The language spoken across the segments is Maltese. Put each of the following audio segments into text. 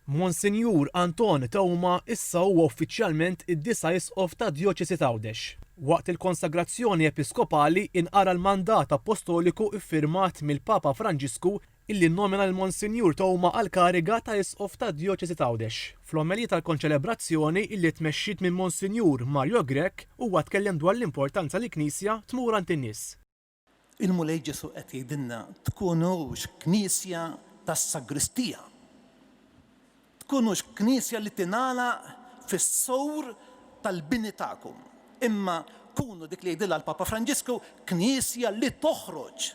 Monsinjur Anton Tewma issa huwa uffiċjalment id-disa Isqof ta' Djoċesi ta' Għawdex. Waqt il-konsagrazzjoni episkopali inqara l-mandat apostoliku iffirmat mill-Papa Franġisku illi nomina l-Monsinjur Tewma għal kariga ta' Isqof ta' Djoċesi ta' Għawdex. Fl-omelija tal-konċelebrazzjoni illi tmexxiet minn Monsinjur Mario Grech huwa tkellem dwar l-importanza li knisja tmur għand in-nies. Il-Mulej Ġesu qed jgħidilna tkunux knisja tas-sagristija. Tkunux knisja li tingħala fis-sowr tal-bini tagħkom. Imma kunu dik li jgħidilha l-Papa Franġisku knisja li toħroġ.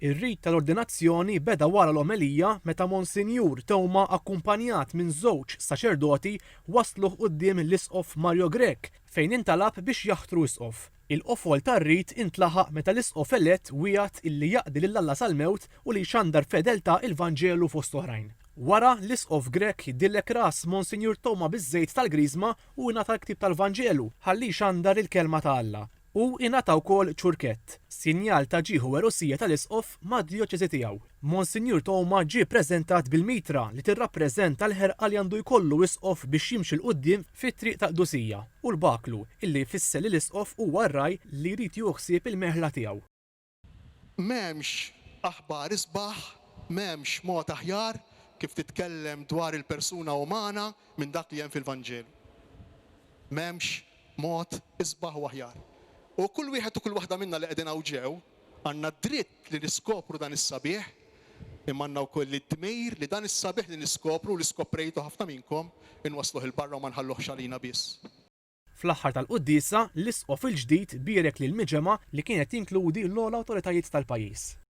Ir-rit tal-ordinazzjoni beda wara l-omelija meta Monsinjur Tewma akkumpanjat minn żewġ saċerdoti waslu quddiem l-Isqof Mario Grech fejn intalab biex jaħtru Isqof. Il-qofol tar-rit intlaħaq meta l-Isqof elett wieħed illi jaqdi lil Alla sal-mewt u li xandar fedeltà il-Vanġelu fost oħrajn. Wara l-Isqof Grech jiddillek ras Monsinjur Tewma biż-żejt tal-Griżma u ingħata l-ktieb tal-Vanġelu ħalli xandar il-kelma ta' Alla. U ingħata wkoll ċurkett, sinjal ta' ġieħu erussija tal-Isqof mad-Djoċesi tiegħu. Monsinjur Tewma ġie ppreżentat bil-mitra li tirrappreżenta l-ħerqa li għandu jkollu Isqof biex jimxi l-qudiem fit-triq ta' qdusija u l-baklu illi jfisser li l-Isqof huwa r-raj li jrid juħsieb il-meħla tiegħu. M'hemmx aħbar isbaħ, m'hemmx mod aħjar kif titkellem dwar il-persuna umana minn dak li hemm fil-Vanġelu. M'hemmx mod isbaħ u aħjar. U kull wieħed u kull waħda minna li qegħdin hawn ġew għandna dritt li niskopru dan is-sabiħ imma għandna wkoll id-dmejr li dan is-sabiħ li niskopru li skoprejtu ħafna minnkom inwassluh il-barra u ma nħalluhx għalina biss. Fl-aħħar tal-qudiesa l-Isqof il-ġdid bierek lil miġema li kienet jinkludi l-ogħla awtoritajiet tal-pajjiż.